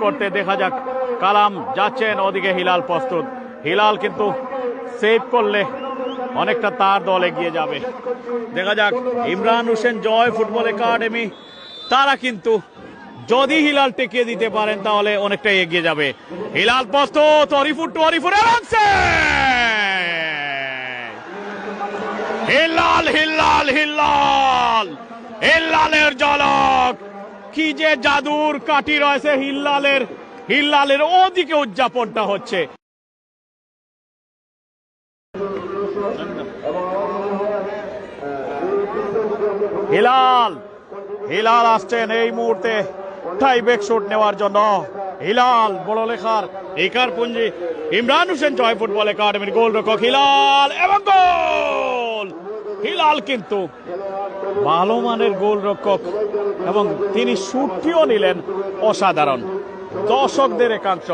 করতে দেখা যাক। কালাম যাচ্ছেন, ওদিকে হিলাল প্রস্তুত। হিলাল কিন্তু সেভ করলে অনেকটা তার দল এগিয়ে যাবে। দেখা যাক ইমরান হোসেন জয় ফুটবল একাডেমি তারা কিন্তু যদি হিলাল টেকিয়ে দিতে পারেন তাহলে অনেকটা এগিয়ে যাবে। হিলাল প্রস্তুত, হিলাল হিলাল হিলাল হিলালের ঝলক, কি যে জাদুর কাঠি রয়েছে হিলালের ওদিকে উদযাপনটা হচ্ছে। হিলাল আসছেন এই মুহূর্তে টাইব্রেক শট নেওয়ার জন্য। হিলাল বড় লেখার একার পুঞ্জি ইমরান হোসেন জয় ফুটবল একাডেমির গোলরক্ষক হিলাল, এবং গোল! হিলাল কিন্তু ভালো মানের গোলরক্ষক এবং তিনি শুটটিও নিলেন অসাধারণ। দর্শকদের একাংশ